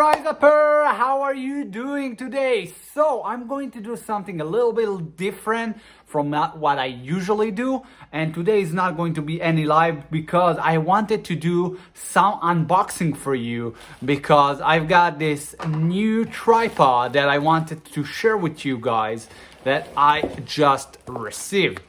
Rise Upper, how are you doing today? So I'm going to do something a little bit different from what I usually do, and today is not going to be any live because I wanted to do some unboxing for you because I've got this new tripod that I wanted to share with you guys that I just received.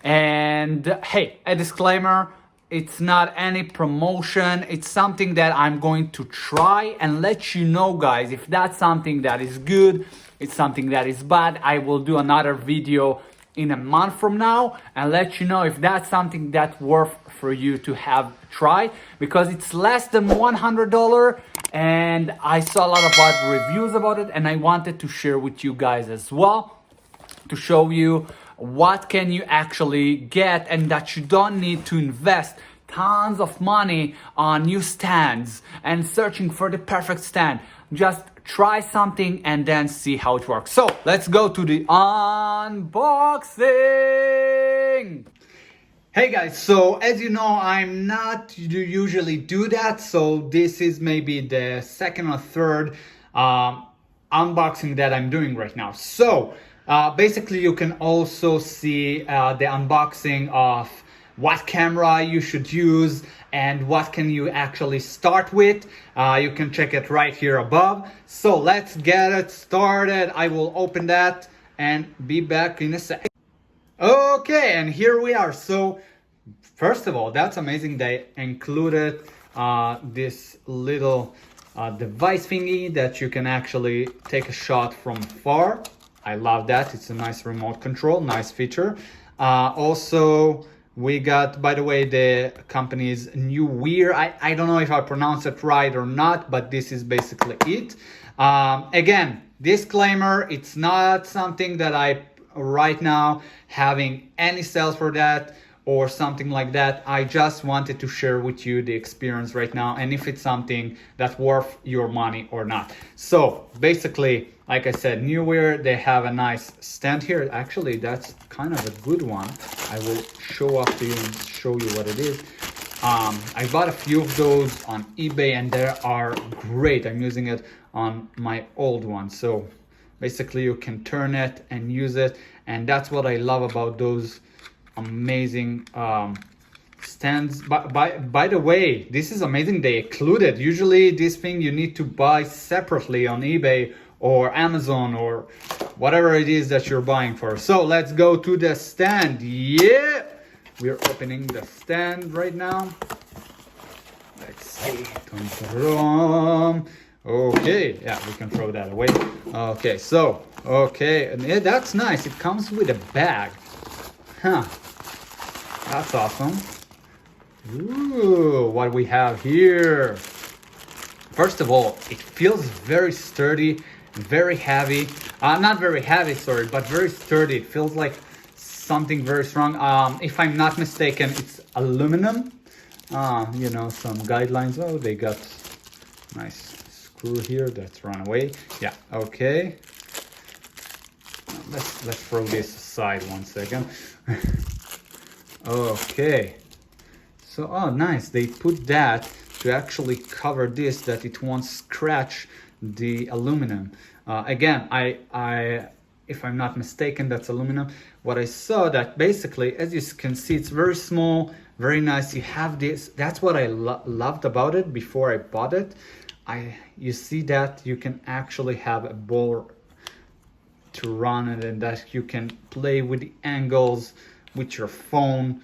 And hey, a disclaimer, it's not any promotion. It's something that I'm going to try and let you know, guys, if that's something that is good, it's something that is bad. I will do another video in a month from now and let you know if that's something that's worth for you to have tried, because it's less than $100 and I saw a lot of bad reviews about it, and I wanted to share with you guys as well to show you what can you actually get and that you don't need to invest tons of money on new stands and searching for the perfect stand. Just try something and then see how it works. So let's go to the unboxing. Hey guys, so as you know, I'm not usually do that, so this is maybe the second or third unboxing that I'm doing right now. So basically you can also see the unboxing of what camera you should use and what can you actually start with. You can check it right here above. So let's get it started. I will open that and be back in a second. Okay, and here we are. So first of all, that's amazing. They included this little device thingy that you can actually take a shot from far. I love that. It's a nice remote control, nice feature. Also, we got, by the way, the company's new Weir. I don't know if I pronounce it right or not, but this is basically it. Again, disclaimer, it's not something that I right now having any sales for that or something like that. I just wanted to share with you the experience right now and if it's something that's worth your money or not. So basically, like I said, New Weir, they have a nice stand here. Actually, that's kind of a good one. I will show up to you and show you what it is. I bought a few of those on eBay and they are great. I'm using it on my old one. So basically you can turn it and use it, and that's what I love about those amazing stands. By the way, this is amazing. They included. Usually this thing you need to buy separately on eBay or Amazon or whatever it is that you're buying for. So let's go to the stand. Yeah, we're opening the stand right now. Let's see. Okay, yeah, we can throw that away. Okay, so okay, and yeah, that's nice. It comes with a bag. Huh, that's awesome. Ooh, what we have here. First of all, it feels very sturdy, very heavy. Not very heavy, sorry, but very sturdy. It feels like something very strong. If I'm not mistaken, it's aluminum. You know, some guidelines. Oh, they got nice screw here that's run away. Yeah, okay. Let's throw this aside 1 second. Okay. So, oh, nice. They put that to actually cover this, that it won't scratch the aluminum. Again, if I'm not mistaken, that's aluminum. What I saw that basically, as you can see, it's very small, very nice. You have this. That's what I loved about it before I bought it. You see that you can actually have a ball to run it, and that you can play with the angles with your phone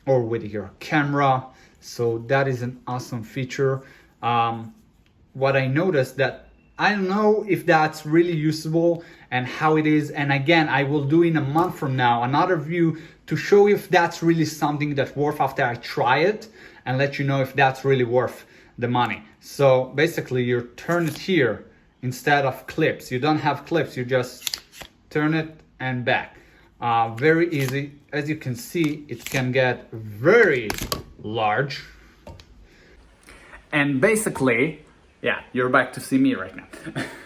or with your camera. So that is an awesome feature. What I noticed that I don't know if that's really usable and how it is. And again, I will do in a month from now another review to show if that's really something that's worth after I try it and let you know if that's really worth the money. So basically you turn it here instead of clips. You don't have clips, you just turn it and back. Very easy. As you can see, it can get very large. And basically, yeah, you're back to see me right now.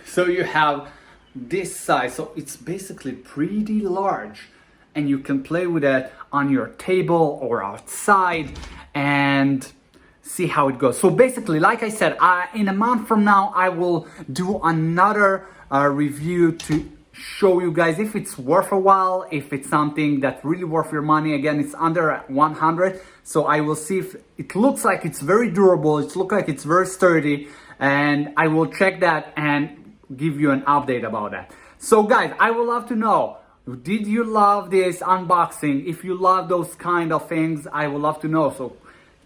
So you have this size, so it's basically pretty large, and you can play with it on your table or outside. And see how it goes. So basically, like I said, in a month from now, I will do another review to show you guys if it's worth a while, if it's something that's really worth your money. Again, it's under 100, so I will see if it looks like it's very durable, it looks like it's very sturdy, and I will check that and give you an update about that. So guys, I would love to know, did you love this unboxing? If you love those kind of things, I would love to know. So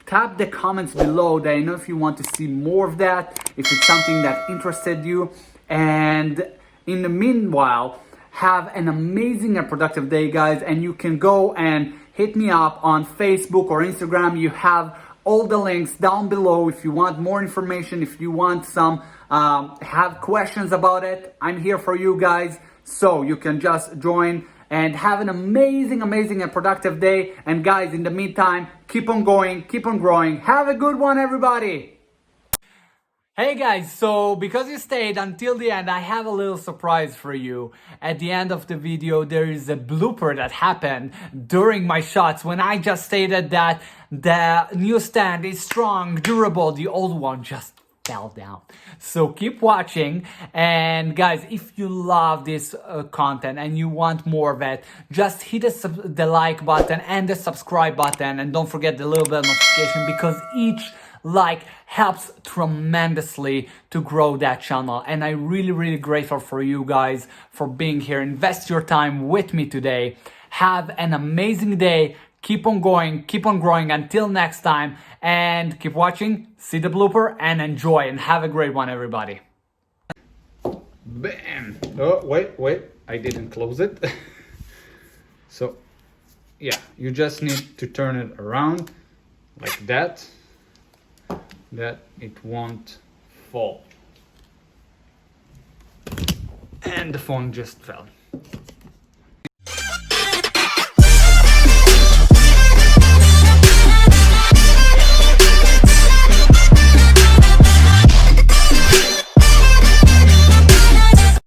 tap the comments below that I know if you want to see more of that, if it's something that interested you. And in the meanwhile, have an amazing and productive day, guys. And you can go and hit me up on Facebook or Instagram. You have all the links down below if you want more information, if you want some, have questions about it. I'm here for you guys. So you can just join and have an amazing and productive day. And guys, in the meantime, keep on going, keep on growing. Have a good one, everybody. Hey guys, so because you stayed until the end, I have a little surprise for you. At the end of the video, there is a blooper that happened during my shots when I just stated that the new stand is strong, durable, the old one just fell down. So keep watching, and guys, if you love this content and you want more of it, just hit the like button and the subscribe button, and don't forget the little bell notification, because each like helps tremendously to grow that channel. And I'm really grateful for you guys for being here. Invest your time with me today. Have an amazing day. Keep on going, keep on growing. Until next time, and keep watching, see the blooper, and enjoy, and have a great one, everybody. Bam. Oh, wait, I didn't close it. So yeah, you just need to turn it around like that it won't fall. And the phone just fell.